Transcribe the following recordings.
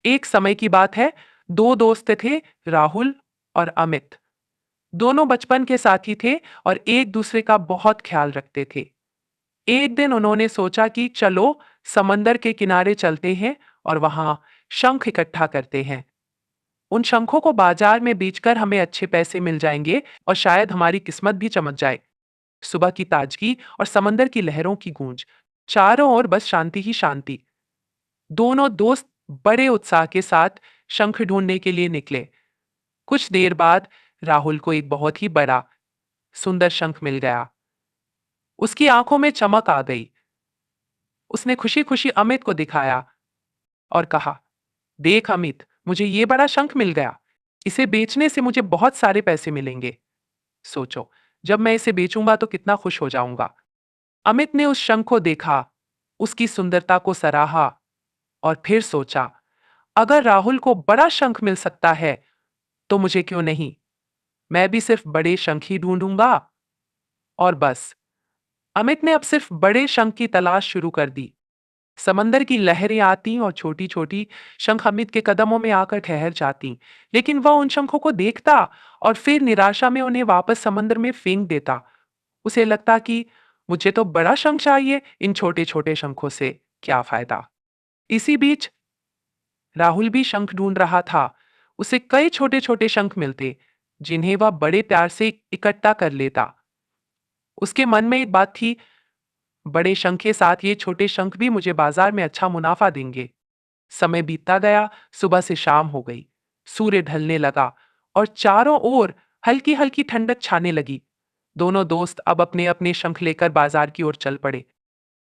एक समय की बात है, दो दोस्त थे, राहुल और अमित। दोनों बचपन के साथी थे और एक दूसरे का बहुत ख्याल रखते थे। एक दिन उन्होंने सोचा कि चलो समंदर के किनारे चलते हैं और वहां शंख इकट्ठा करते हैं। उन शंखों को बाजार में बेचकर हमें अच्छे पैसे मिल जाएंगे और शायद हमारी किस्मत भी चमक जाए। सुबह की ताजगी और समंदर की लहरों की गूंज, चारों ओर बस शांति ही शांति। दोनों दोस्त बड़े उत्साह के साथ शंख ढूंढने के लिए निकले। कुछ देर बाद राहुल को एक बहुत ही बड़ा सुंदर शंख मिल गया। उसकी आंखों में चमक आ गई। उसने खुशी खुशी अमित को दिखाया और कहा, देख अमित, मुझे ये बड़ा शंख मिल गया। इसे बेचने से मुझे बहुत सारे पैसे मिलेंगे। सोचो, जब मैं इसे बेचूंगा तो कितना खुश हो जाऊंगा। अमित ने उस शंख को देखा, उसकी सुंदरता को सराहा और फिर सोचा, अगर राहुल को बड़ा शंख मिल सकता है तो मुझे क्यों नहीं। मैं भी सिर्फ बड़े शंख ही ढूंढूंगा। और बस, अमित ने अब सिर्फ बड़े शंख की तलाश शुरू कर दी। समंदर की लहरें आती और छोटी छोटी शंख अमित के कदमों में आकर ठहर जाती, लेकिन वह उन शंखों को देखता और फिर निराशा में उन्हें वापस समंदर में फेंक देता। उसे लगता कि मुझे तो बड़ा शंख चाहिए, इन छोटे छोटे शंखों से क्या फायदा। इसी बीच राहुल भी शंख ढूंढ रहा था। उसे कई छोटे छोटे शंख मिलते, जिन्हें वह बड़े प्यार से इकट्ठा कर लेता। उसके मन में एक बात थी, बड़े शंख के साथ ये छोटे शंख भी मुझे बाजार में अच्छा मुनाफा देंगे। समय बीतता गया, सुबह से शाम हो गई। सूर्य ढलने लगा और चारों ओर हल्की हल्की ठंडक छाने लगी। दोनों दोस्त अब अपने अपने शंख लेकर बाजार की ओर चल पड़े।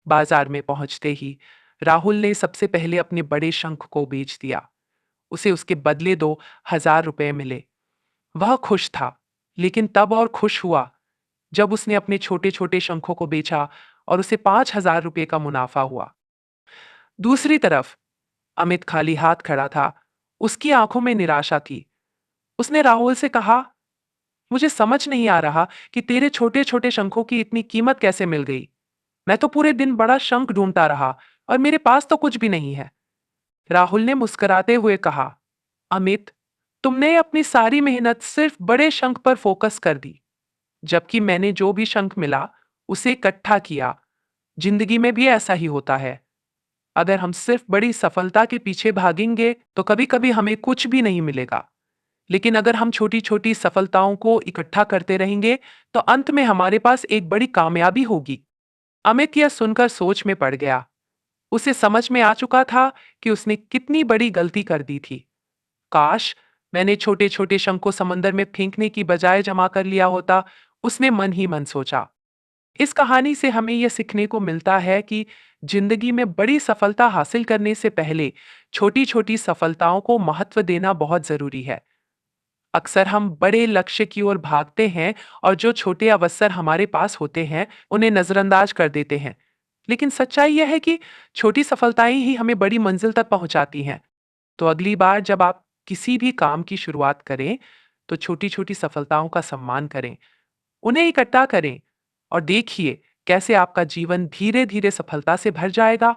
बाजार में पहुंचते ही राहुल ने सबसे पहले अपने बड़े शंख को बेच दिया। उसे उसके बदले 2,000 रुपए मिले। वह खुश था, लेकिन तब और खुश हुआ जब उसने अपने छोटे छोटे शंखों को बेचा और उसे 5,000 रुपए का मुनाफा हुआ। दूसरी तरफ अमित खाली हाथ खड़ा था। उसकी आंखों में निराशा थी। उसने राहुल से कहा, मुझे समझ नहीं आ रहा कि तेरे छोटे छोटे शंखों की इतनी कीमत कैसे मिल गई। मैं तो पूरे दिन बड़ा शंख ढूंढता रहा और मेरे पास तो कुछ भी नहीं है। राहुल ने मुस्कुराते हुए कहा, अमित, तुमने अपनी सारी मेहनत सिर्फ बड़े शंख पर फोकस कर दी, जबकि मैंने जो भी शंख मिला उसे इकट्ठा किया। जिंदगी में भी ऐसा ही होता है। अगर हम सिर्फ बड़ी सफलता के पीछे भागेंगे तो कभी कभी हमें कुछ भी नहीं मिलेगा। लेकिन अगर हम छोटी छोटी सफलताओं को इकट्ठा करते रहेंगे तो अंत में हमारे पास एक बड़ी कामयाबी होगी। अमित यह सुनकर सोच में पड़ गया। उसे समझ में आ चुका था कि उसने कितनी बड़ी गलती कर दी थी। काश मैंने छोटे छोटे शंख को समंदर में फेंकने की बजाय जमा कर लिया होता, उसने मन ही मन सोचा। इस कहानी से हमें यह सीखने को मिलता है कि जिंदगी में बड़ी सफलता हासिल करने से पहले छोटी छोटी सफलताओं को महत्व देना बहुत जरूरी है। अक्सर हम बड़े लक्ष्य की ओर भागते हैं और जो छोटे अवसर हमारे पास होते हैं उन्हें नजरअंदाज कर देते हैं। लेकिन सच्चाई यह है कि छोटी सफलताएं ही हमें बड़ी मंजिल तक पहुंचाती हैं। तो अगली बार जब आप किसी भी काम की शुरुआत करें तो छोटी छोटी सफलताओं का सम्मान करें, उन्हें इकट्ठा करें और देखिए कैसे आपका जीवन धीरे धीरे सफलता से भर जाएगा।